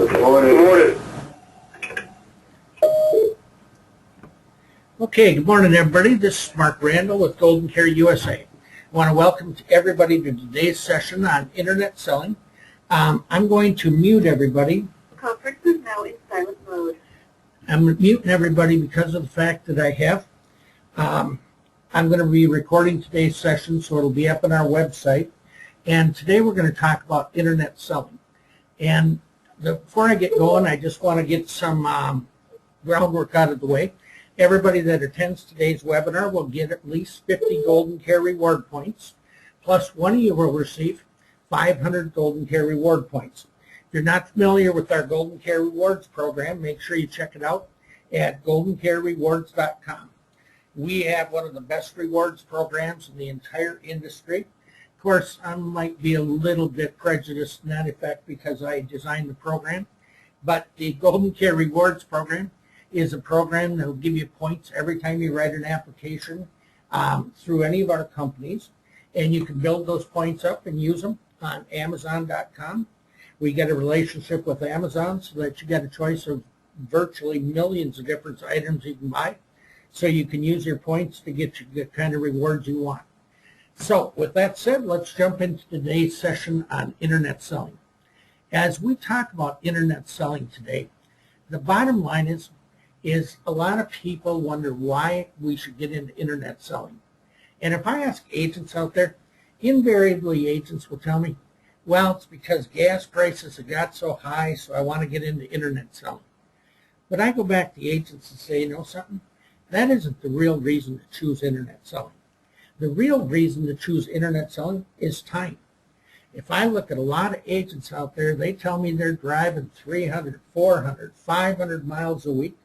Good morning. Okay, good morning everybody. This is Mark Randall with Golden Care USA. I want to welcome everybody to today's session on internet selling. I'm going to mute everybody. The conference is now in silent mode. I'm muting everybody because of the fact that I have. I'm going to be recording today's session, so it'll be up on our website. And today we're going to talk about internet selling. And before I get going, I just want to get some groundwork out of the way. Everybody that attends today's webinar will get at least 50 Golden Care reward points, plus one of you will receive 500 Golden Care reward points. If you're not familiar with our Golden Care Rewards program, make sure you check it out at goldencarerewards.com. We have one of the best rewards programs in the entire industry. Of course, I might be a little bit prejudiced in that effect because I designed the program, but the Golden Care Rewards program is a program that will give you points every time you write an application through any of our companies, and you can build those points up and use them on Amazon.com. We get a relationship with Amazon so that you get a choice of virtually millions of different items you can buy, so you can use your points to get you the kind of rewards you want. So with that said, let's jump into today's session on internet selling. As we talk about internet selling today, the bottom line is a lot of people wonder why we should get into internet selling. And if I ask agents out there, invariably agents will tell me, well, it's because gas prices have got so high, so I want to get into internet selling. But I go back to agents and say, you know something? That isn't the real reason to choose internet selling. The real reason to choose internet selling is time. If I look at a lot of agents out there, they tell me they're driving 300, 400, 500 miles a week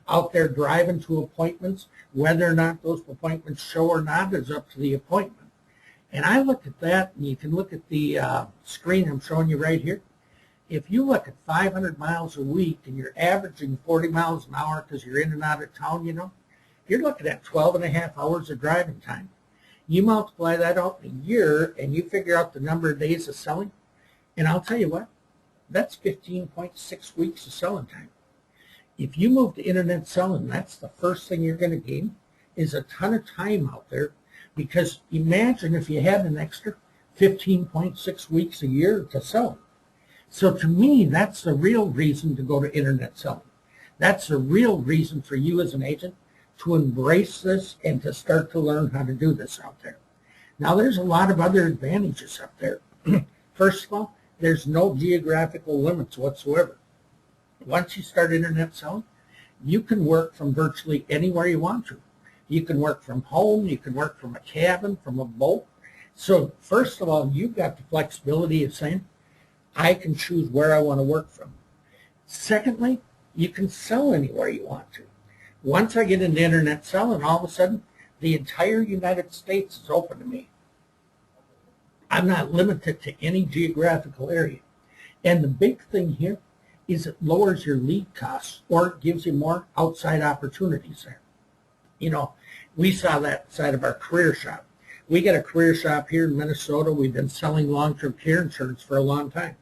out there driving to appointments. Whether or not those appointments show or not is up to the appointment. And I look at that, and you can look at the screen I'm showing you right here. If you look at 500 miles a week and you're averaging 40 miles an hour because you're in and out of town, you know, you're looking at 12 and a half hours of driving time. You multiply that out in a year and you figure out the number of days of selling, and I'll tell you what, that's 15.6 weeks of selling time. If you move to internet selling, that's the first thing you're going to gain is a ton of time out there, because imagine if you had an extra 15.6 weeks a year to sell. So to me, that's the real reason to go to internet selling. That's the real reason for you as an agent to embrace this and to start to learn how to do this out there. Now, there's a lot of other advantages up there. First of all, there's no geographical limits whatsoever. Once you start internet selling, you can work from virtually anywhere you want to. You can work from home, you can work from a cabin, from a boat. So first of all, you've got the flexibility of saying, I can choose where I want to work from. Secondly, you can sell anywhere you want to. Once I get into internet selling, all of a sudden, the entire United States is open to me. I'm not limited to any geographical area. And the big thing here is it lowers your lead costs, or it gives you more outside opportunities there. You know, we saw that side of our career shop. We got a career shop here in Minnesota. We've been selling long-term care insurance for a long time.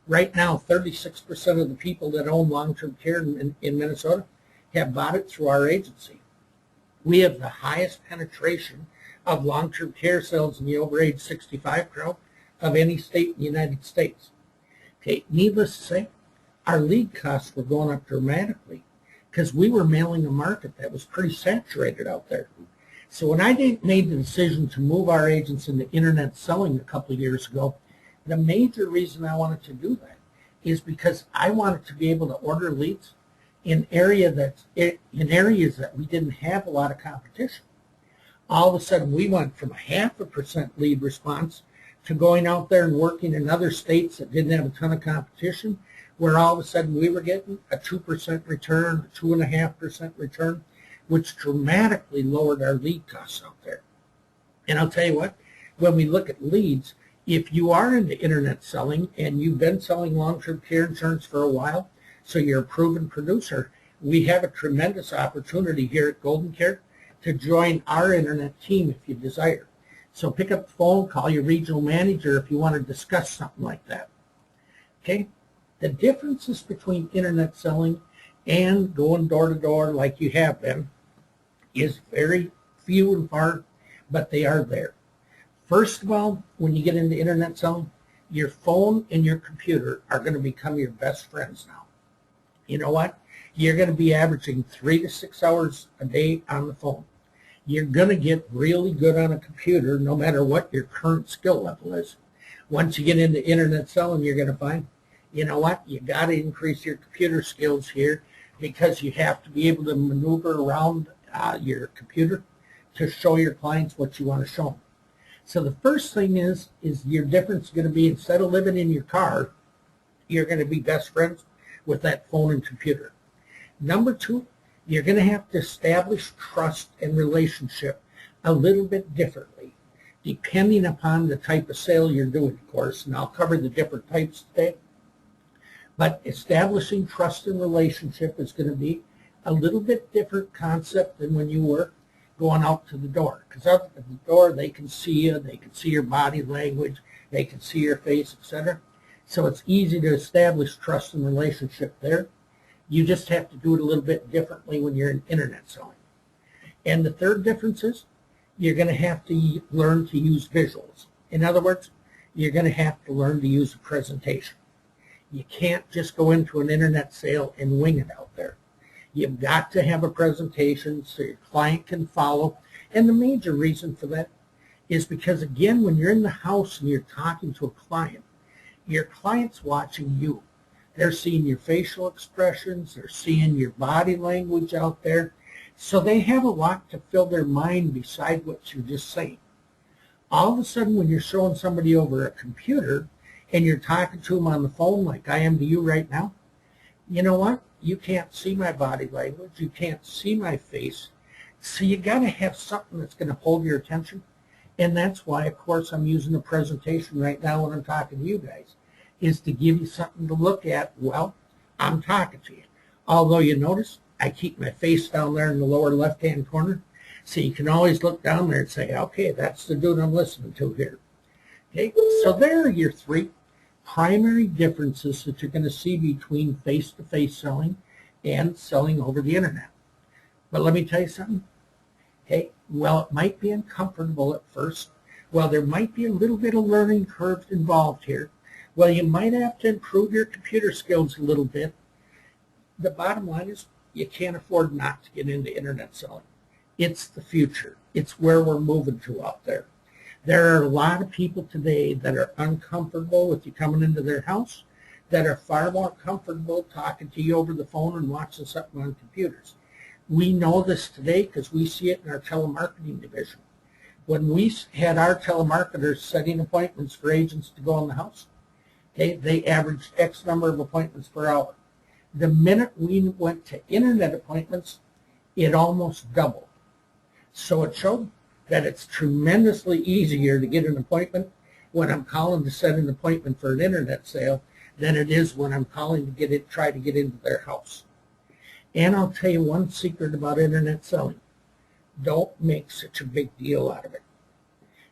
Right now, 36% of the people that own long-term care in Minnesota have bought it through our agency. We have the highest penetration of long-term care sales in the over age 65 crowd of any state in the United States. Okay, needless to say, our lead costs were going up dramatically because we were mailing a market that was pretty saturated out there. So when I made the decision to move our agents into internet selling a couple of years ago, the major reason I wanted to do that is because I wanted to be able to order leads in areas that we didn't have a lot of competition. All of a sudden, we went from a 0.5% lead response to going out there and working in other states that didn't have a ton of competition, where all of a sudden we were getting a 2% return, a 2.5% return, which dramatically lowered our lead costs out there. And I'll tell you what, when we look at leads, if you are into internet selling and you've been selling long-term care insurance for a while, so you're a proven producer, we have a tremendous opportunity here at Golden Care to join our internet team if you desire. So pick up the phone, call your regional manager if you want to discuss something like that. Okay? The differences between internet selling and going door to door like you have been is very few and far, but they are there. First of all, when you get into internet selling, your phone and your computer are going to become your best friends now. You know what? You're going to be averaging 3 to 6 hours a day on the phone. You're going to get really good on a computer no matter what your current skill level is. Once you get into internet selling, you're going to find, you know what? You got to increase your computer skills here because you have to be able to maneuver around your computer to show your clients what you want to show them. So the first thing is your difference going to be, instead of living in your car, you're going to be best friends with that phone and computer. Number two, you're going to have to establish trust and relationship a little bit differently, depending upon the type of sale you're doing, of course, and I'll cover the different types today. But establishing trust and relationship is going to be a little bit different concept than when you were going out to the door. Because out at the door, they can see you, they can see your body language, they can see your face, etc. So it's easy to establish trust and relationship there. You just have to do it a little bit differently when you're in internet selling. And the third difference is you're going to have to learn to use visuals. In other words, you're going to have to learn to use a presentation. You can't just go into an internet sale and wing it out there. You've got to have a presentation so your client can follow. And the major reason for that is because, again, when you're in the house and you're talking to a client, your client's watching you. They're seeing your facial expressions. They're seeing your body language out there. So they have a lot to fill their mind beside what you're just saying. All of a sudden, when you're showing somebody over a computer and you're talking to them on the phone like I am to you right now, you know what? You can't see my body language. You can't see my face. So you got to have something that's going to hold your attention. And that's why, of course, I'm using a presentation right now when I'm talking to you guys, is to give you something to look at while I'm talking to you. Although you notice I keep my face down there in the lower left-hand corner, so you can always look down there and say, okay, that's the dude I'm listening to here. Okay, so there are your three primary differences that you're going to see between face-to-face selling and selling over the internet. But let me tell you something. Okay, well, it might be uncomfortable at first. Well, there might be a little bit of learning curve involved here. Well, you might have to improve your computer skills a little bit. The bottom line is you can't afford not to get into internet selling. It's the future. It's where we're moving to out there. There are a lot of people today that are uncomfortable with you coming into their house, that are far more comfortable talking to you over the phone and watching something on computers. We know this today because we see it in our telemarketing division. When we had our telemarketers setting appointments for agents to go in the house, okay, they averaged X number of appointments per hour. The minute we went to internet appointments, it almost doubled. So it showed that it's tremendously easier to get an appointment when I'm calling to set an appointment for an internet sale than it is when I'm calling to try to get into their house. And I'll tell you one secret about internet selling. Don't make such a big deal out of it.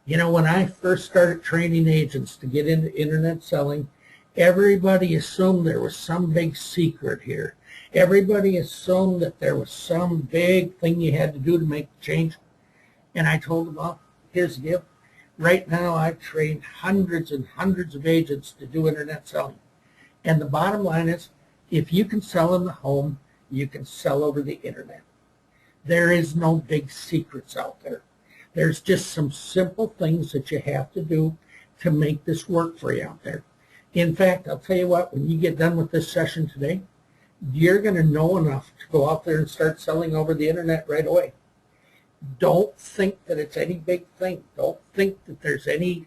You know, when I first started training agents to get into internet selling, everybody assumed there was some big secret here. Everybody assumed that there was some big thing you had to do to make the change. And I told them, well, here's the deal. Right now, I've trained hundreds and hundreds of agents to do internet selling. And the bottom line is, if you can sell in the home, you can sell over the internet. There is no big secrets out there. There's just some simple things that you have to do to make this work for you out there. In fact, I'll tell you what, when you get done with this session today, you're going to know enough to go out there and start selling over the internet right away. Don't think that it's any big thing. Don't think that there's any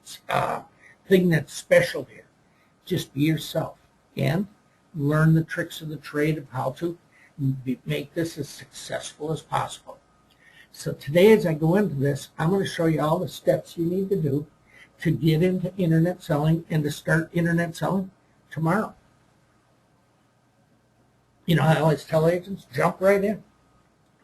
thing that's special here. Just be yourself and learn the tricks of the trade of how to make this as successful as possible. So today, as I go into this, I'm going to show you all the steps you need to do to get into internet selling and to start internet selling tomorrow. You know, I always tell agents, jump right in.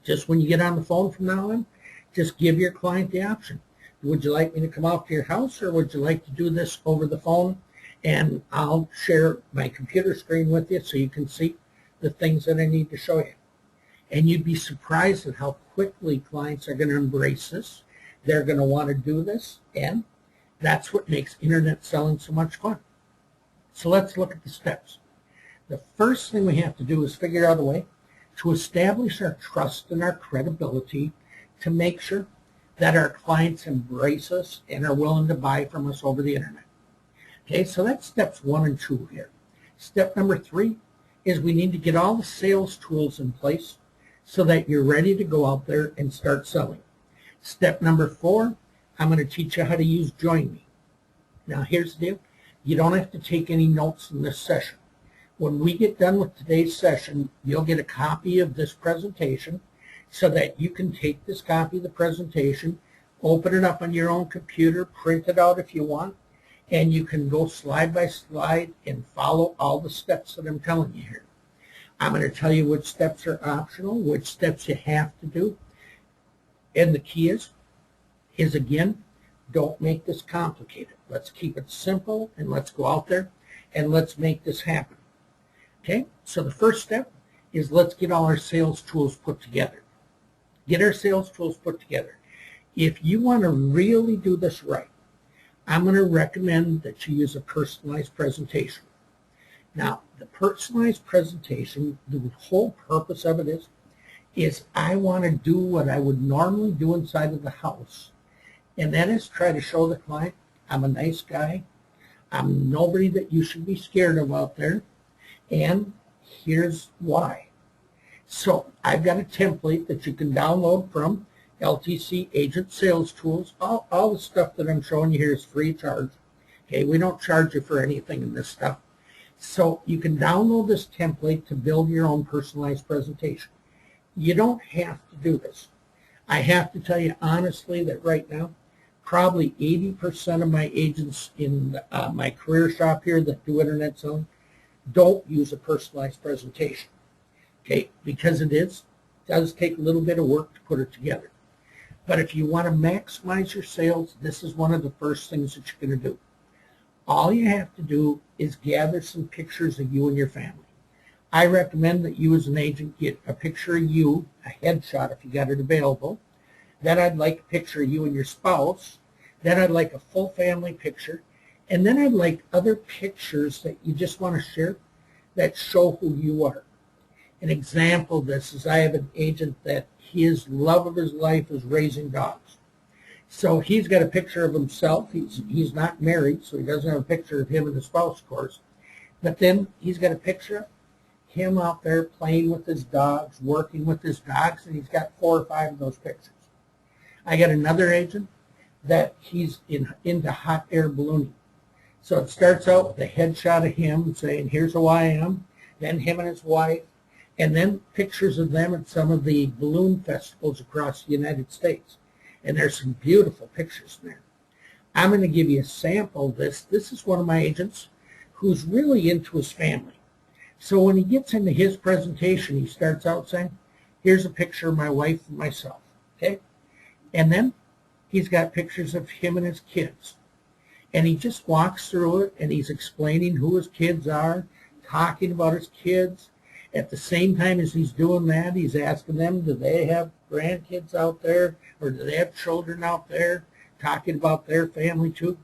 Just when you get on the phone from now on, just give your client the option. Would you like me to come out to your house, or would you like to do this over the phone and I'll share my computer screen with you so you can see the things that I need to show you. And you'd be surprised at how quickly clients are going to embrace this. They're going to want to do this, and that's what makes internet selling so much fun. So let's look at the steps. The first thing we have to do is figure out a way to establish our trust and our credibility to make sure that our clients embrace us and are willing to buy from us over the internet. Okay, so that's steps 1 and 2 here. Step number 3 is we need to get all the sales tools in place so that you're ready to go out there and start selling. Step number 4, I'm going to teach you how to use JoinMe. Now here's the deal. You don't have to take any notes in this session. When we get done with today's session, you'll get a copy of this presentation so that you can take this copy of the presentation, open it up on your own computer, print it out if you want, and you can go slide by slide and follow all the steps that I'm telling you here. I'm going to tell you which steps are optional, which steps you have to do. And the key is again, don't make this complicated. Let's keep it simple, and let's go out there and let's make this happen. Okay, so the first step is let's get all our sales tools put together. Get our sales tools put together. If you want to really do this right, I'm going to recommend that you use a personalized presentation. Now, the personalized presentation, the whole purpose of it is I want to do what I would normally do inside of the house, and that is try to show the client I'm a nice guy, I'm nobody that you should be scared of out there, and here's why. So I've got a template that you can download from LTC Agent Sales Tools. All the stuff that I'm showing you here is free of charge. Okay, we don't charge you for anything in this stuff. So you can download this template to build your own personalized presentation. You don't have to do this. I have to tell you honestly that right now, probably 80% of my agents in my career shop here that do internet selling don't use a personalized presentation. Okay, because it does take a little bit of work to put it together. But if you want to maximize your sales, this is one of the first things that you're going to do. All you have to do is gather some pictures of you and your family. I recommend that you as an agent get a picture of you, a headshot if you got it available. Then I'd like a picture of you and your spouse. Then I'd like a full family picture. And then I'd like other pictures that you just want to share that show who you are. An example of this is I have an agent that his love of his life is raising dogs. So he's got a picture of himself. He's not married, so he doesn't have a picture of him and his spouse, of course. But then he's got a picture of him out there playing with his dogs, working with his dogs, and he's got 4 or 5 of those pictures. I got another agent that he's into hot air ballooning. So it starts out with a headshot of him saying, here's who I am, then him and his wife, and then pictures of them at some of the balloon festivals across the United States. And there's some beautiful pictures in there. I'm going to give you a sample of this. This is one of my agents who's really into his family. So when he gets into his presentation, he starts out saying, here's a picture of my wife and myself. Okay? And then he's got pictures of him and his kids. And he just walks through it, and he's explaining who his kids are, talking about his kids. At the same time as he's doing that, he's asking them, do they have grandkids out there, or do they have children out there, talking about their family too.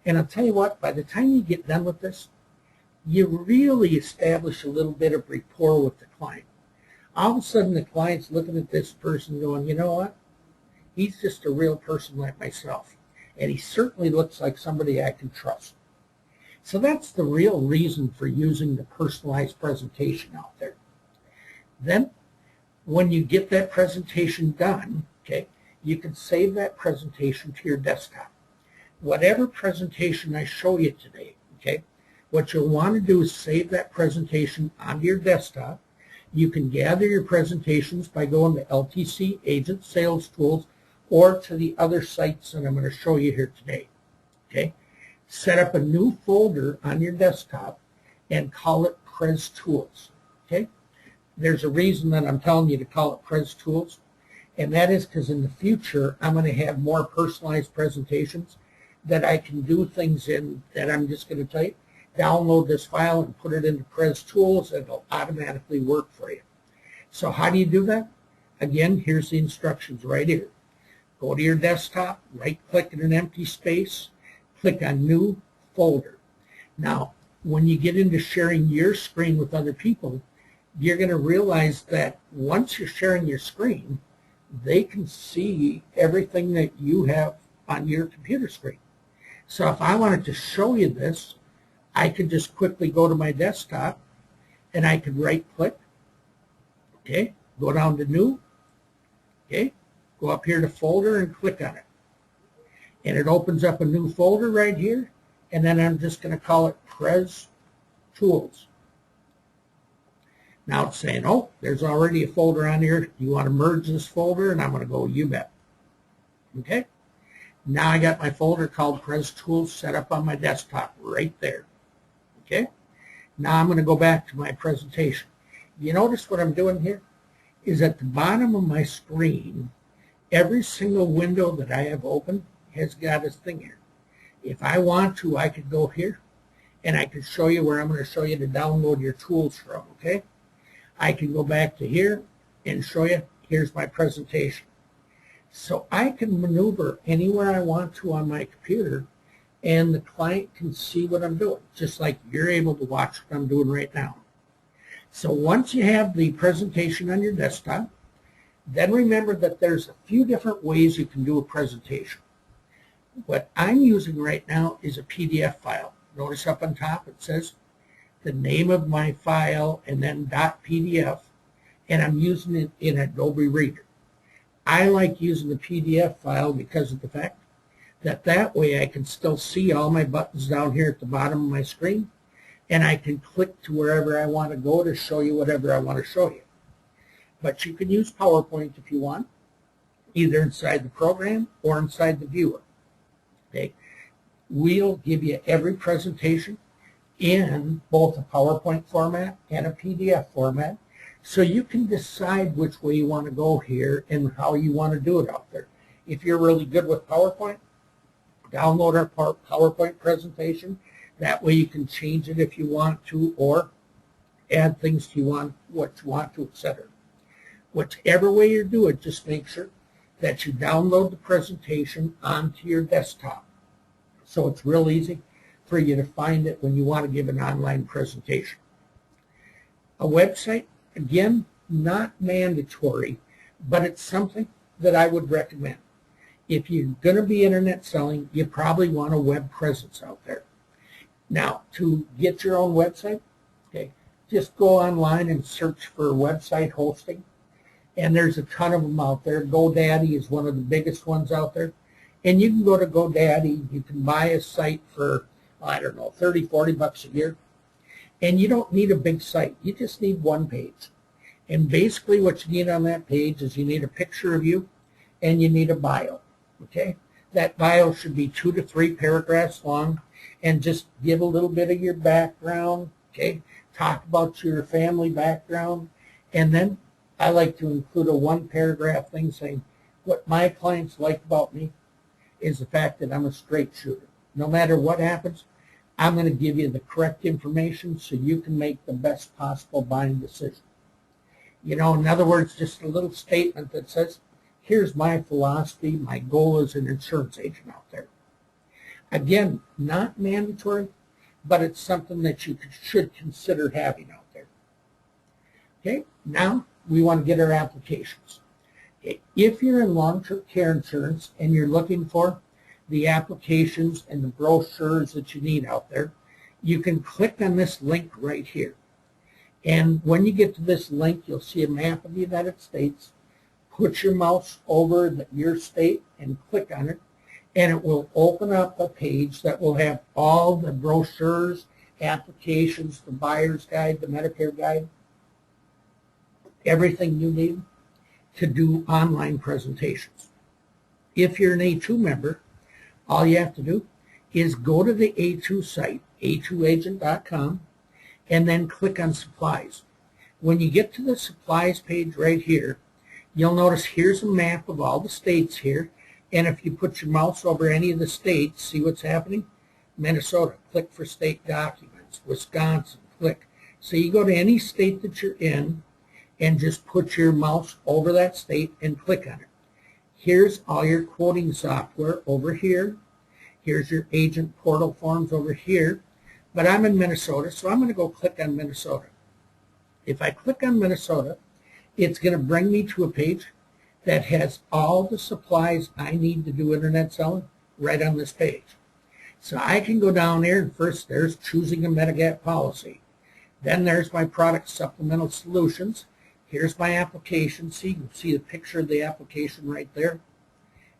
And I'll tell you what, by the time you get done with this, you really establish a little bit of rapport with the client. All of a sudden, the client's looking at this person going, you know what? He's just a real person like myself. And he certainly looks like somebody I can trust. So that's the real reason for using the personalized presentation out there. Then, when you get that presentation done, okay, you can save that presentation to your desktop. Whatever presentation I show you today, okay, what you'll want to do is save that presentation onto your desktop. You can gather your presentations by going to LTC Agent Sales Tools or to the other sites that I'm going to show you here today. Okay? Set up a new folder on your desktop and call it Pres Tools. Okay? There's a reason that I'm telling you to call it Pres Tools, and that is because in the future I'm going to have more personalized presentations that I can do things in that I'm just going to tell you. download this file and put it into Pres Tools, and it'll automatically work for you. So how do you do that? Again, here's the instructions right here. Go to your desktop, right-click in an empty space, click on New Folder. Now, when you get into sharing your screen with other people, you're going to realize that once you're sharing your screen, they can see everything that you have on your computer screen. So if I wanted to show you this, I could just quickly go to my desktop and I could right-click, okay, go down to New, okay, go up here to Folder and click on it. And it opens up a new folder right here, and then I'm just going to call it Pres Tools. Now it's saying, oh, there's already a folder on here. You want to merge this folder? And I'm going to go, you bet. Okay. Now I got my folder called Pres Tools set up on my desktop right there. Okay. Now I'm going to go back to my presentation. You notice what I'm doing here is at the bottom of my screen, every single window that I have open has got a thing here. If I want to, I could go here and I could show you where I'm going to show you to download your tools from, okay? I can go back to here and show you, here's my presentation. So I can maneuver anywhere I want to on my computer, and the client can see what I'm doing, just like you're able to watch what I'm doing right now. So once you have the presentation on your desktop, then remember that there's a few different ways you can do a presentation. What I'm using right now is a PDF file. Notice up on top it says the name of my file and then .pdf, and I'm using it in Adobe Reader. I like using the PDF file because of the fact that that way I can still see all my buttons down here at the bottom of my screen, and I can click to wherever I want to go to show you whatever I want to show you. But you can use PowerPoint if you want, either inside the program or inside the viewer. Okay. We'll give you every presentation in both a PowerPoint format and a PDF format, so you can decide which way you want to go here and how you want to do it out there. If you're really good with PowerPoint, download our PowerPoint presentation. That way you can change it if you want to, or add things to what you want to, etc. Whichever way you do it, just make sure that you download the presentation onto your desktop. So it's real easy for you to find it when you want to give an online presentation. A website, again, not mandatory, but it's something that I would recommend. If you're going to be internet selling, you probably want a web presence out there. Now, to get your own website, okay, just go online and search for website hosting. And there's a ton of them out there. GoDaddy is one of the biggest ones out there. And you can go to GoDaddy, you can buy a site for, I don't know, 30, 40 bucks a year. And you don't need a big site. You just need one page. And basically what you need on that page is you need a picture of you and you need a bio. Okay? That bio should be 2 to 3 paragraphs long, and just give a little bit of your background. Okay? Talk about your family background. And then I like to include a 1-paragraph thing saying what my clients like about me is the fact that I'm a straight shooter. No matter what happens, I'm going to give you the correct information so you can make the best possible buying decision. You know, in other words, just a little statement that says, here's my philosophy, my goal as an insurance agent out there. Again, not mandatory, but it's something that you should consider having out there. Okay, now we want to get our applications. If you're in long-term care insurance and you're looking for the applications and the brochures that you need out there, you can click on this link right here. And when you get to this link, you'll see a map of the United States. Put your mouse over your state and click on it, and it will open up a page that will have all the brochures, applications, the buyer's guide, the Medicare guide, everything you need to do online presentations. If you're an A2 member, all you have to do is go to the A2 site, a2agent.com, and then click on supplies. When you get to the supplies page right here, you'll notice here's a map of all the states here, and if you put your mouse over any of the states, see what's happening? Minnesota, click for state documents. Vermont, Wisconsin, click. So you go to any state that you're in and just put your mouse over that state and click on it. Here's all your quoting software over here. Here's your agent portal forms over here. But I'm in Minnesota, so I'm going to go click on Minnesota. If I click on Minnesota, it's going to bring me to a page that has all the supplies I need to do internet selling right on this page. So I can go down here, and first there's choosing a Medigap policy. Then there's my product supplemental solutions. Here's my application. See, you can see the picture of the application right there.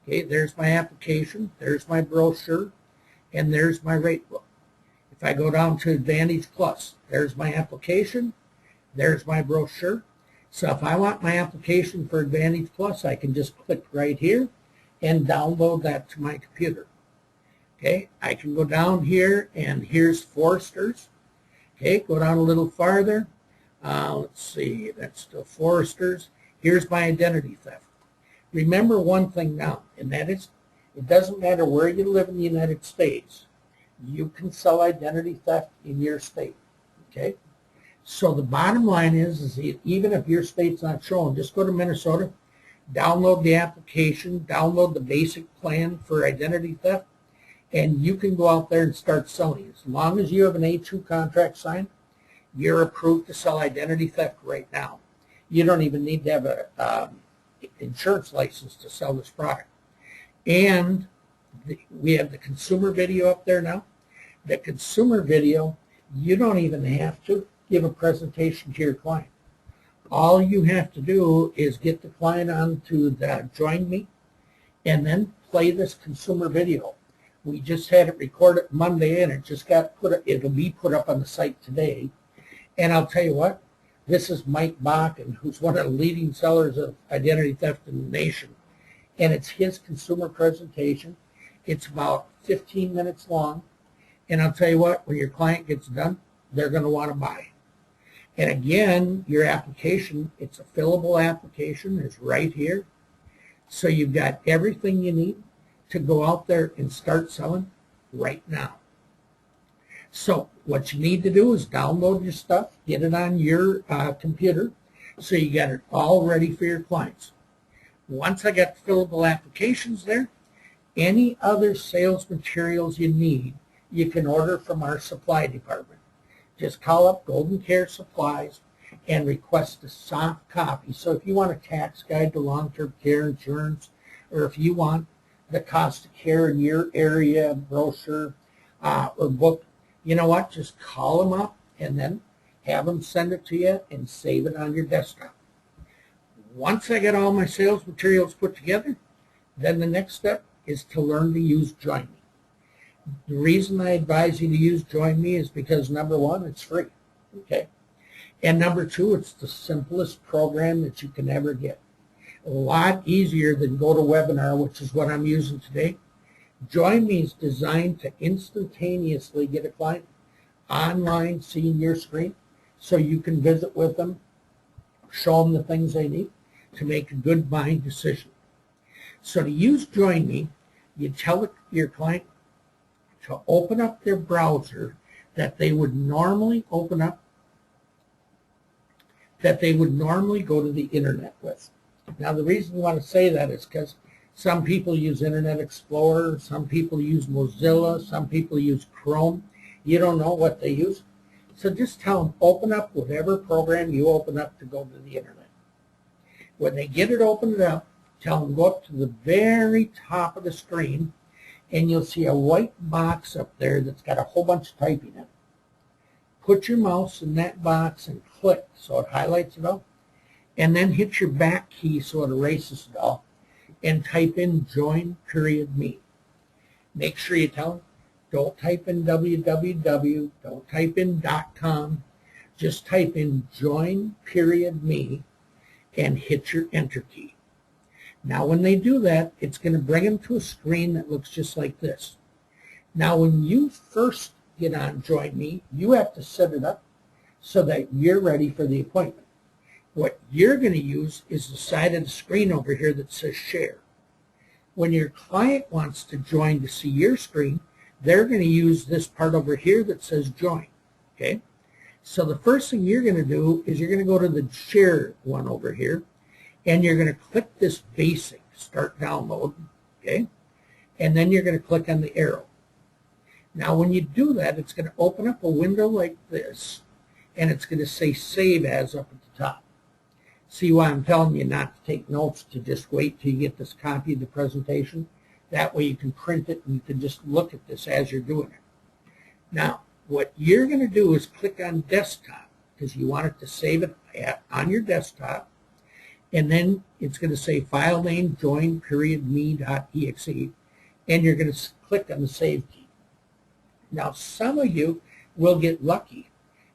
Okay, there's my application, there's my brochure, and there's my rate book. If I go down to Advantage Plus, there's my application, there's my brochure. So if I want my application for Advantage Plus, I can just click right here and download that to my computer. Okay, I can go down here, and here's Forrester's. Okay, go down a little farther. Let's see, that's still Forrester's. Here's my identity theft. Remember one thing now, and that is, it doesn't matter where you live in the United States. You can sell identity theft in your state. Okay, so the bottom line is even if your state's not showing, just go to Minnesota, download the application, download the basic plan for identity theft, and you can go out there and start selling. As long as you have an A2 contract signed, you're approved to sell identity theft right now. You don't even need to have a insurance license to sell this product. And we have the consumer video up there now. The consumer video, you don't even have to give a presentation to your client. All you have to do is get the client onto the JoinMe and then play this consumer video. We just had it recorded Monday, and it just got it'll be put up on the site today. And I'll tell you what, this is Mike Bakken, who's one of the leading sellers of identity theft in the nation. And it's his consumer presentation. It's about 15 minutes long. And I'll tell you what, when your client gets done, they're going to want to buy. And again, your application, it's a fillable application. It's right here. So you've got everything you need to go out there and start selling right now. So what you need to do is download your stuff, get it on your computer, so you got it all ready for your clients. Once I got the fillable applications there, any other sales materials you need, you can order from our supply department. Just call up Golden Care Supplies and request a soft copy. So if you want a tax guide to long-term care insurance, or if you want the cost of care in your area brochure or book, you know what, just call them up and then have them send it to you and save it on your desktop. Once I get all my sales materials put together, then the next step is to learn to use JoinMe. The reason I advise you to use JoinMe is because, number one, it's free, okay? And number two, it's the simplest program that you can ever get. A lot easier than GoToWebinar, which is what I'm using today. JoinMe is designed to instantaneously get a client online seeing your screen so you can visit with them, show them the things they need to make a good buying decision. So to use JoinMe, you tell your client to open up their browser that they would normally open up, that they would normally go to the internet with. Now the reason we want to say that is because some people use Internet Explorer, some people use Mozilla, some people use Chrome. You don't know what they use. So just tell them, open up whatever program you open up to go to the internet. When they get it opened up, tell them go up to the very top of the screen, and you'll see a white box up there that's got a whole bunch of typing in it. Put your mouse in that box and click so it highlights it all, and then hit your back key so it erases it all, and type in join.me. Make sure you tell them, don't type in www, don't type in .com, just type in join.me and hit your enter key. Now when they do that, it's going to bring them to a screen that looks just like this. Now when you first get on JoinMe, you have to set it up so that you're ready for the appointment. What you're going to use is the side of the screen over here that says share. When your client wants to join to see your screen, they're going to use this part over here that says join. Okay? So the first thing you're going to do is you're going to go to the share one over here, and you're going to click this basic, start download, okay? And then you're going to click on the arrow. Now when you do that, it's going to open up a window like this, and it's going to say save as up at the top. See why I'm telling you not to take notes, to just wait till you get this copy of the presentation? That way you can print it and you can just look at this as you're doing it. Now, what you're going to do is click on desktop, because you want it to save it on your desktop, and then it's going to say file name join.me.exe, and you're going to click on the save key. Now some of you will get lucky,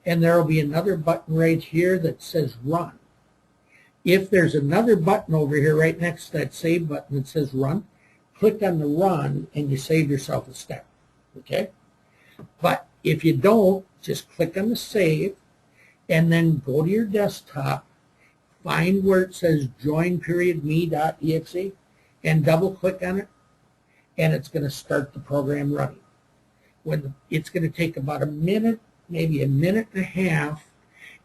and there will be another button right here that says run. If there's another button over here right next to that save button that says run, click on the run and you save yourself a step, okay? But if you don't, just click on the save and then go to your desktop, find where it says join.me.exe and double click on it, and it's going to start the program running. It's going to take about a minute, maybe a minute and a half,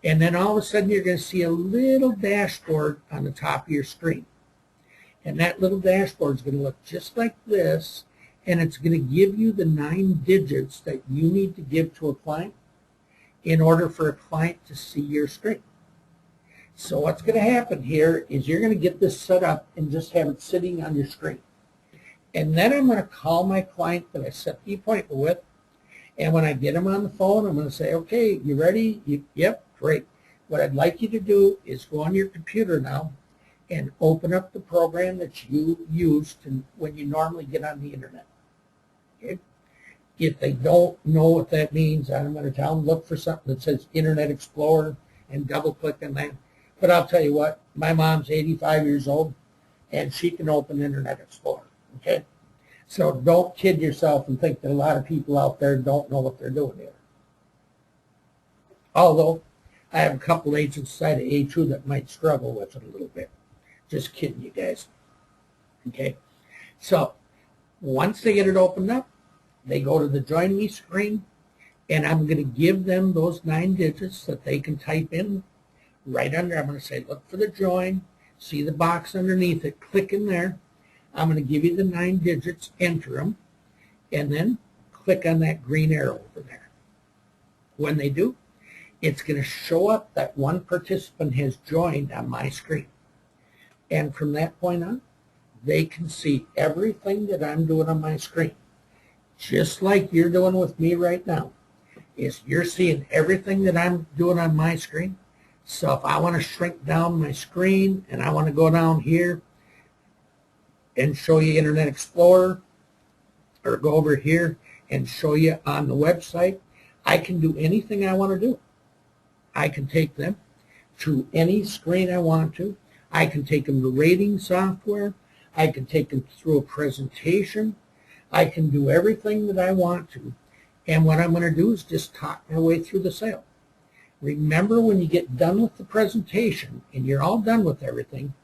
and then all of a sudden you're going to see a little dashboard on the top of your screen. And that little dashboard is going to look just like this, and it's going to give you the 9 digits that you need to give to a client in order for a client to see your screen. So what's going to happen here is you're going to get this set up and just have it sitting on your screen. And then I'm going to call my client that I set the appointment with, and when I get him on the phone, I'm going to say, okay, you ready? Yep, great. What I'd like you to do is go on your computer now and open up the program that you use when you normally get on the internet. Okay? If they don't know what that means, I'm going to tell them, look for something that says Internet Explorer and double click on that. But I'll tell you what, my mom's 85 years old and she can open Internet Explorer. Okay? So don't kid yourself and think that a lot of people out there don't know what they're doing here. Although I have a couple agents side of A2 that might struggle with it a little bit. Just kidding you guys. Okay? So once they get it opened up, they go to the Join Me screen, and I'm going to give them those 9 digits that they can type in right under. I'm going to say, look for the join, see the box underneath it, click in there. I'm going to give you the 9 digits, enter them, and then click on that green arrow over there. When they do, it's going to show up that one participant has joined on my screen. And from that point on, they can see everything that I'm doing on my screen. Just like you're doing with me right now, is you're seeing everything that I'm doing on my screen. So if I want to shrink down my screen and I want to go down here and show you Internet Explorer, or go over here and show you on the website, I can do anything I want to do. I can take them to any screen I want to. I can take them to rating software. I can take them through a presentation. I can do everything that I want to. And what I'm going to do is just talk my way through the sale. Remember, when you get done with the presentation and you're all done with everything,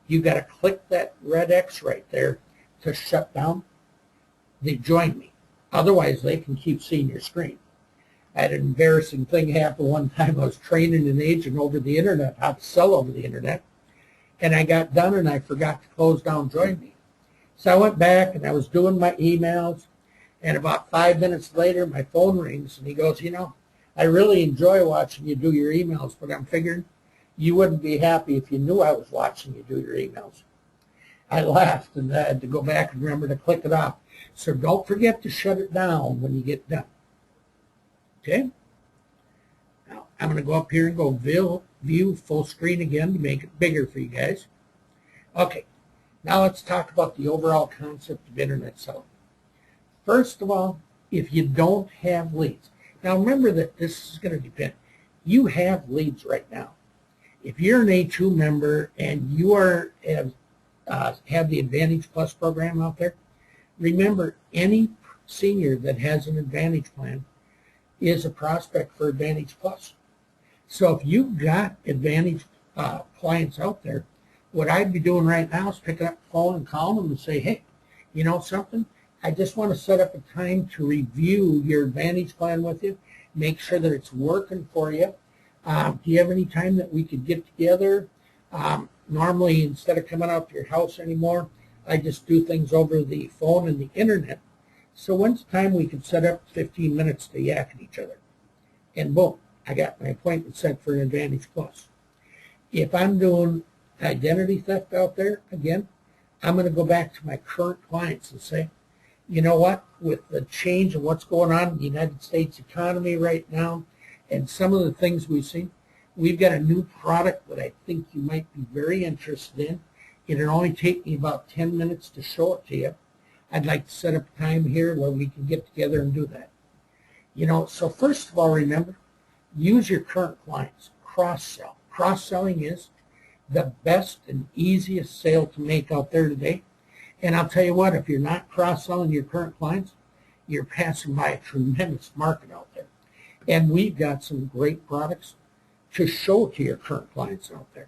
you got to click that red X right there to shut down the Join Me. Otherwise, they can keep seeing your screen. I had an embarrassing thing happen one time. I was training an agent over the internet, how to sell over the internet, and I got done and I forgot to close down Join Me. So I went back and I was doing my emails, and about 5 minutes later my phone rings and he goes, you know, I really enjoy watching you do your emails, but I'm figuring you wouldn't be happy if you knew I was watching you do your emails. I laughed and I had to go back and remember to click it off. So don't forget to shut it down when you get done. Okay? Now I'm going to go up here and go view full screen again to make it bigger for you guys. Okay, now let's talk about the overall concept of internet selling. First of all, if you don't have leads, now remember that this is going to depend. You have leads right now. If you're an A2 member and you have the Advantage Plus program out there, remember, any senior that has an Advantage plan is a prospect for Advantage Plus. So if you've got Advantage clients out there, what I'd be doing right now is picking up the phone and calling them and say, hey, you know something? I just want to set up a time to review your Advantage plan with you, make sure that it's working for you. Do you have any time that we could get together? Normally, instead of coming out to your house anymore, I just do things over the phone and the internet. So when's the time we could set up 15 minutes to yak at each other? And boom, I got my appointment set for an Advantage Plus. If I'm doing identity theft out there, again, I'm going to go back to my current clients and say, you know what, with the change of what's going on in the United States economy right now and some of the things we've seen, we've got a new product that I think you might be very interested in. It'll only take me about 10 minutes to show it to you. I'd like to set up a time here where we can get together and do that. You know, so first of all, remember, use your current clients. Cross-sell. Cross-selling is the best and easiest sale to make out there today. And I'll tell you what, if you're not cross-selling your current clients, you're passing by a tremendous market out there. And we've got some great products to show to your current clients out there.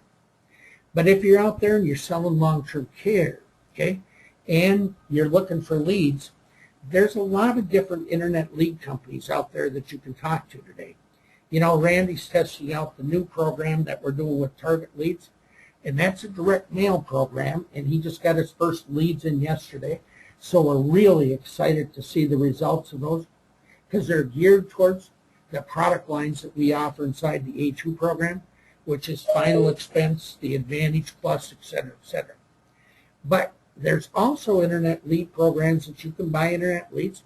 But if you're out there and you're selling long-term care, okay, and you're looking for leads, there's a lot of different internet lead companies out there that you can talk to today. You know, Randy's testing out the new program that we're doing with Target Leads, and that's a direct mail program, and he just got his first leads in yesterday. So we're really excited to see the results of those because they're geared towards the product lines that we offer inside the A2 program, which is final expense, the Advantage Plus, et cetera, et cetera. But there's also internet lead programs that you can buy internet leads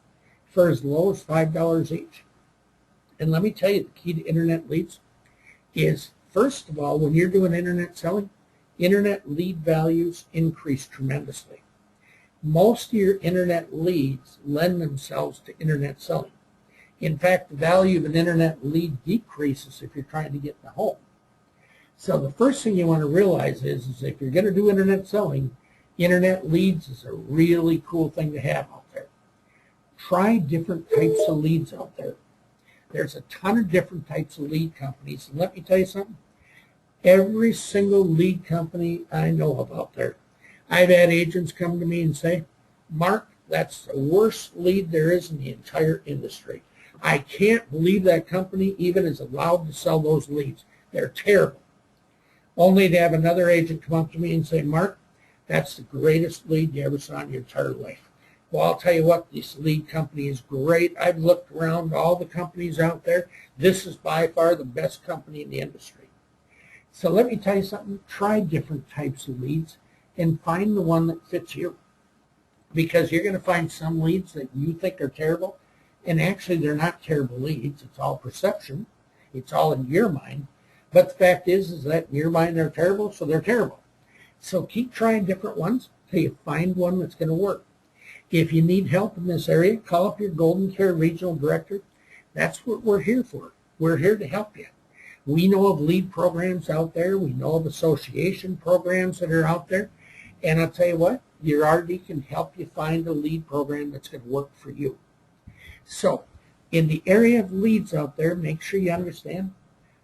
for as low as $5 each. And let me tell you, the key to internet leads is, first of all, when you're doing internet selling, internet lead values increase tremendously. Most of your internet leads lend themselves to internet selling. In fact, the value of an internet lead decreases if you're trying to get the home. So the first thing you want to realize is if you're going to do internet selling, internet leads is a really cool thing to have out there. Try different types of leads out there. There's a ton of different types of lead companies. And let me tell you something. Every single lead company I know of out there, I've had agents come to me and say, Mark, that's the worst lead there is in the entire industry. I can't believe that company even is allowed to sell those leads. They're terrible. Only to have another agent come up to me and say, Mark, that's the greatest lead you ever saw in your entire life. Well, I'll tell you what, this lead company is great. I've looked around all the companies out there. This is by far the best company in the industry. So let me tell you something. Try different types of leads and find the one that fits you. Because you're going to find some leads that you think are terrible, and actually they're not terrible leads. It's all perception. It's all in your mind. But the fact is that in your mind they're terrible, so they're terrible. So keep trying different ones until you find one that's going to work. If you need help in this area, call up your Golden Care Regional Director. That's what we're here for. We're here to help you. We know of lead programs out there. We know of association programs that are out there. And I'll tell you what, your RD can help you find a lead program that's going to work for you. So in the area of leads out there, make sure you understand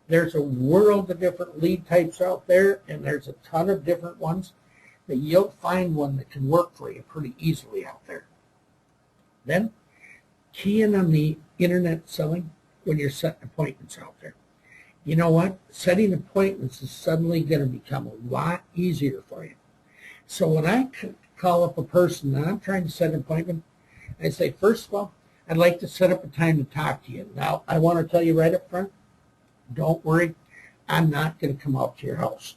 there's a world of different lead types out there, and there's a ton of different ones that you'll find one that can work for you pretty easily out there. Then key in on the internet selling when you're setting appointments out there. You know what? Setting appointments is suddenly going to become a lot easier for you. So when I call up a person and I'm trying to set an appointment, I say, first of all, I'd like to set up a time to talk to you. Now, I want to tell you right up front, don't worry, I'm not going to come out to your house.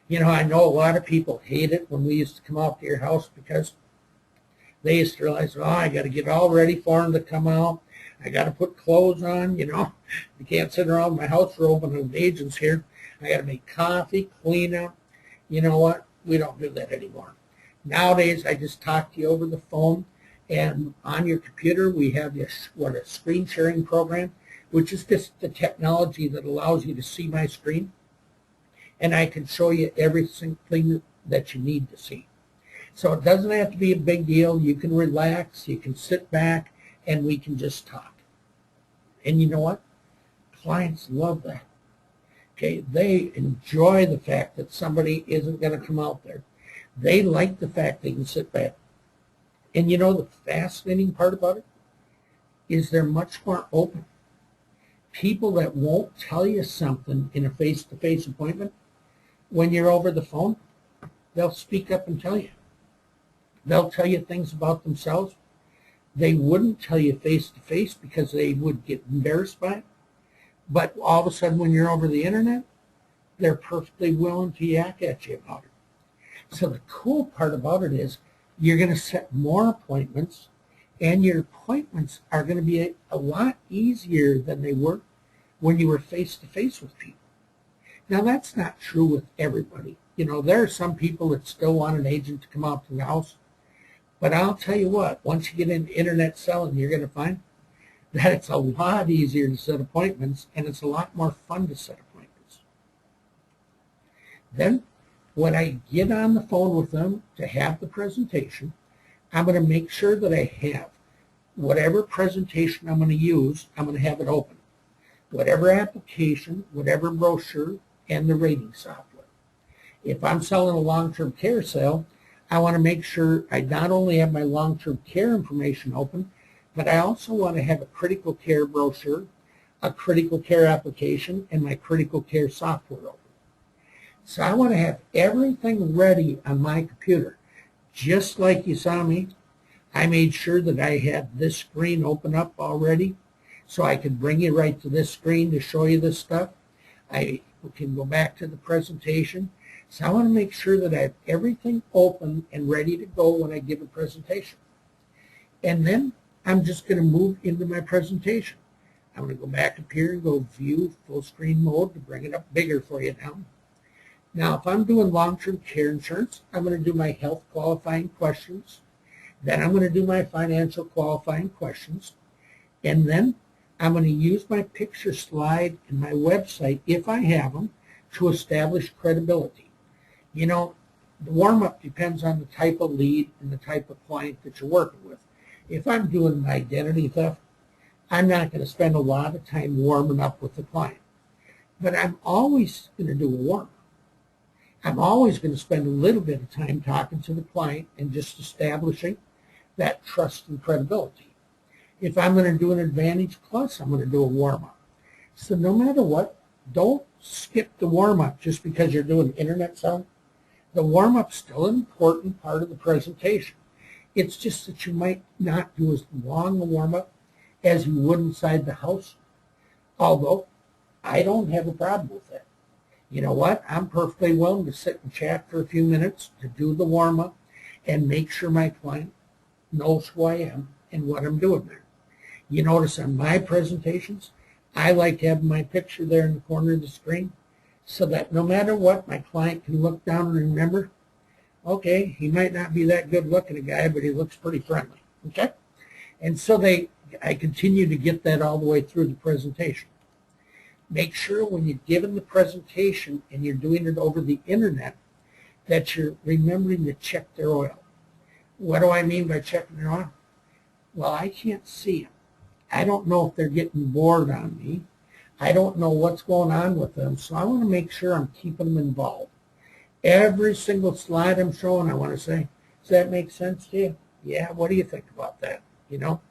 You know, I know a lot of people hate it when we used to come out to your house because they used to realize, oh, I got to get all ready for them to come out. I got to put clothes on, you know. You can't sit around my house robe and the agents here. I got to make coffee, clean up. You know what? We don't do that anymore. Nowadays, I just talk to you over the phone, and on your computer, we have this, a screen sharing program, which is just the technology that allows you to see my screen, and I can show you everything that you need to see. So it doesn't have to be a big deal. You can relax, you can sit back, and we can just talk. And you know what? Clients love that. Okay, they enjoy the fact that somebody isn't going to come out there. They like the fact they can sit back. And you know the fascinating part about it is they're much more open. people that won't tell you something in a face-to-face appointment, when you're over the phone, they'll speak up and tell you. They'll tell you things about themselves. They wouldn't tell you face-to-face because they would get embarrassed by it. But all of a sudden, when you're over the internet, they're perfectly willing to yak at you about it. So the cool part about it is you're going to set more appointments, and your appointments are going to be a lot easier than they were when you were face-to-face with people. Now, that's not true with everybody. You know, there are some people that still want an agent to come out to the house. But I'll tell you what, once you get into internet selling, you're going to find that it's a lot easier to set appointments, and it's a lot more fun to set appointments. Then, when I get on the phone with them to have the presentation, I'm going to make sure that I have whatever presentation I'm going to use, I'm going to have it open. Whatever application, whatever brochure, and the rating software. If I'm selling a long-term care sale, I want to make sure I not only have my long-term care information open, but I also want to have a critical care brochure, a critical care application, and my critical care software open. So I want to have everything ready on my computer. Just like you saw me, I made sure that I had this screen open up already so I could bring you right to this screen to show you this stuff. I can go back to the presentation. So I want to make sure that I have everything open and ready to go when I give a presentation. And then I'm just going to move into my presentation. I'm going to go back up here and go view full screen mode to bring it up bigger for you now. Now, if I'm doing long-term care insurance, I'm going to do my health qualifying questions. Then I'm going to do my financial qualifying questions. And then I'm going to use my picture slide and my website, if I have them, to establish credibility. You know, the warm-up depends on the type of lead and the type of client that you're working with. If I'm doing identity theft, I'm not going to spend a lot of time warming up with the client. But I'm always going to do a warm-up. I'm always going to spend a little bit of time talking to the client and just establishing that trust and credibility. If I'm going to do an Advantage Plus, I'm going to do a warm-up. So no matter what, don't skip the warm-up just because you're doing internet selling. The warm-up's still an important part of the presentation. It's just that you might not do as long a warm-up as you would inside the house. Although, I don't have a problem with that. You know what? I'm perfectly willing to sit and chat for a few minutes to do the warm-up and make sure my client knows who I am and what I'm doing there. You notice on my presentations, I like to have my picture there in the corner of the screen so that no matter what, my client can look down and remember, okay, he might not be that good looking a guy, but he looks pretty friendly. Okay? And so I continue to get that all the way through the presentation. Make sure when you're giving the presentation and you're doing it over the internet that you're remembering to check their oil. What do I mean by checking their oil? Well, I can't see them. I don't know if they're getting bored on me. I don't know what's going on with them, so I want to make sure I'm keeping them involved. Every single slide I'm showing, I want to say, does that make sense to you? Yeah, what do you think about that? You know,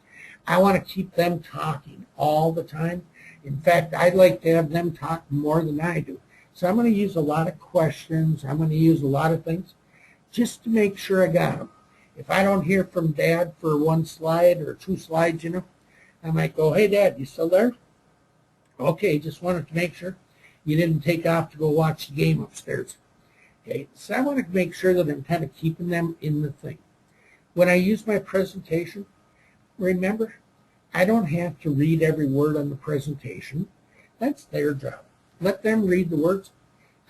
I want to keep them talking all the time. In fact, I'd like to have them talk more than I do. So I'm going to use a lot of questions. I'm going to use a lot of things just to make sure I got them. If I don't hear from Dad for one slide or two slides, you know, I might go, hey, Dad, you still there? Okay, just wanted to make sure you didn't take off to go watch the game upstairs. Okay, so I want to make sure that I'm kind of keeping them in the thing. When I use my presentation, remember, I don't have to read every word on the presentation. That's their job. Let them read the words.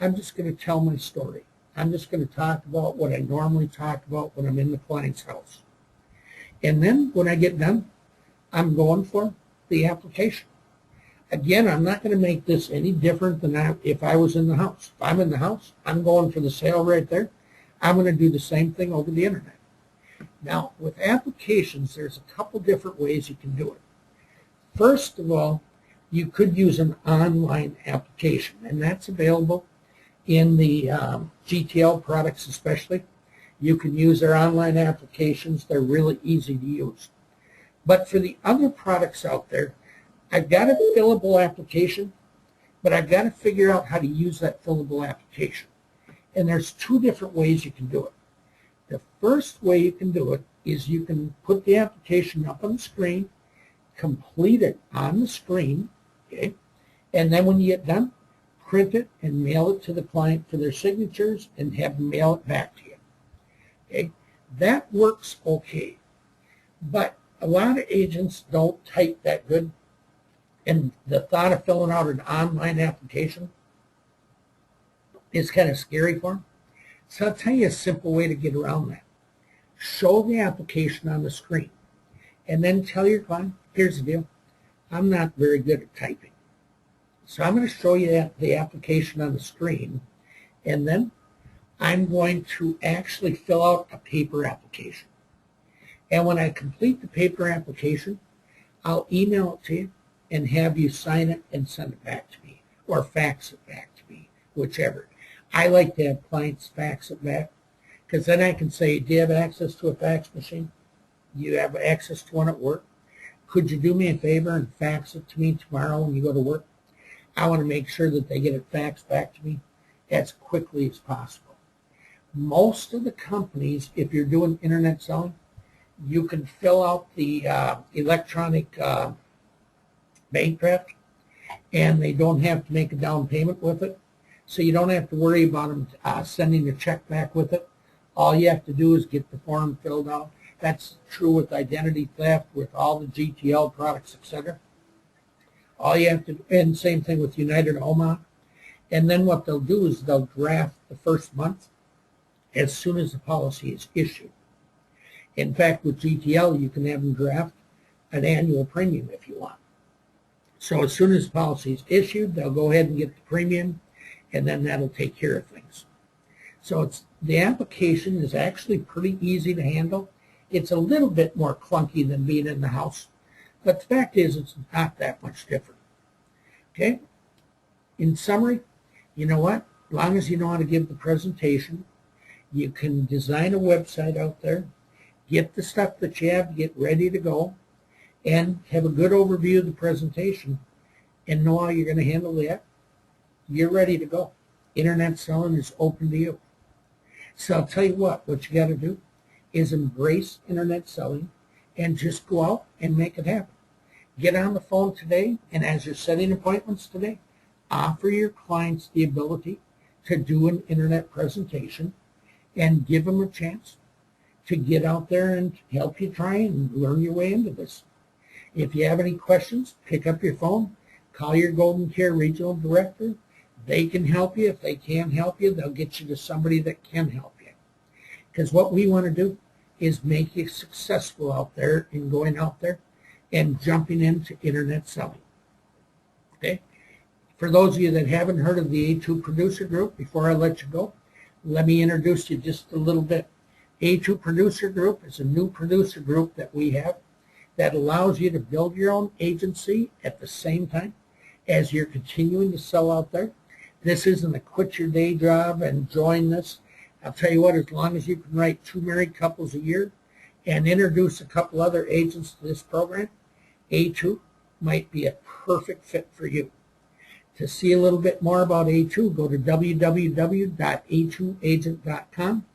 I'm just going to tell my story. I'm just going to talk about what I normally talk about when I'm in the client's house. And then when I get done, I'm going for the application. Again, I'm not going to make this any different than if I was in the house. If I'm in the house, I'm going for the sale right there. I'm going to do the same thing over the internet. Now, with applications, there's a couple different ways you can do it. First of all, you could use an online application, and that's available in the GTL products especially. You can use their online applications. They're really easy to use. But for the other products out there, I've got a fillable application, but I've got to figure out how to use that fillable application. And there's two different ways you can do it. The first way you can do it is you can put the application up on the screen, complete it on the screen, okay? And then when you get done, print it and mail it to the client for their signatures and have them mail it back to you. Okay? That works okay. But a lot of agents don't type that good, and the thought of filling out an online application is kind of scary for them. So I'll tell you a simple way to get around that. Show the application on the screen and then tell your client, here's the deal, I'm not very good at typing. So I'm going to show you the application on the screen, and then I'm going to actually fill out a paper application. And when I complete the paper application, I'll email it to you and have you sign it and send it back to me, or fax it back to me, whichever. I like to have clients fax it back, because then I can say, do you have access to a fax machine? You have access to one at work? Could you do me a favor and fax it to me tomorrow when you go to work? I want to make sure that they get it faxed back to me as quickly as possible. Most of the companies, if you're doing internet selling, you can fill out the electronic bank draft, and they don't have to make a down payment with it. So you don't have to worry about them sending a check back with it. All you have to do is get the form filled out. That's true with identity theft, with all the GTL products, etc. All you have to, and same thing with United Omaha. And then what they'll do is they'll draft the first month as soon as the policy is issued. In fact, with GTL, you can have them draft an annual premium if you want. So as soon as the policy is issued, they'll go ahead and get the premium, and then that'll take care of things. So the application is actually pretty easy to handle. It's a little bit more clunky than being in the house, but the fact is it's not that much different. Okay? In summary, you know what? As long as you know how to give the presentation, you can design a website out there, get the stuff that you have, get ready to go, and have a good overview of the presentation and know how you're going to handle that. You're ready to go. Internet selling is open to you. So I'll tell you what you got to do is embrace internet selling and just go out and make it happen. Get on the phone today, and as you're setting appointments today, offer your clients the ability to do an internet presentation and give them a chance to get out there and help you try and learn your way into this. If you have any questions, pick up your phone, call your Golden Care Regional Director. They can help you. If they can't help you, they'll get you to somebody that can help you. Because what we want to do is make you successful out there in going out there and jumping into internet selling. Okay? For those of you that haven't heard of the A2 Producer Group, before I let you go, let me introduce you just a little bit. A2 Producer Group is a new producer group that we have that allows you to build your own agency at the same time as you're continuing to sell out there. This isn't a quit your day job and join this. I'll tell you what, as long as you can write 2 married couples a year and introduce a couple other agents to this program, A2 might be a perfect fit for you. To see a little bit more about A2, go to www.a2agent.com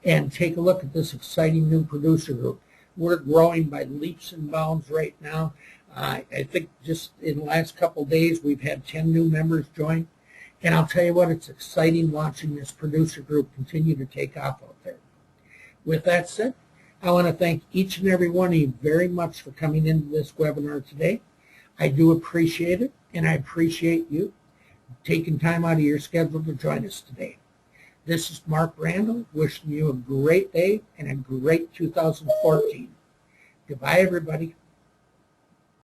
and take a look at this exciting new producer group. We're growing by leaps and bounds right now. I think just in the last couple of days we've had 10 new members join. And I'll tell you what, it's exciting watching this producer group continue to take off out there. With that said, I want to thank each and every one of you very much for coming into this webinar today. I do appreciate it, and I appreciate you taking time out of your schedule to join us today. This is Mark Randall wishing you a great day and a great 2014. Goodbye, everybody.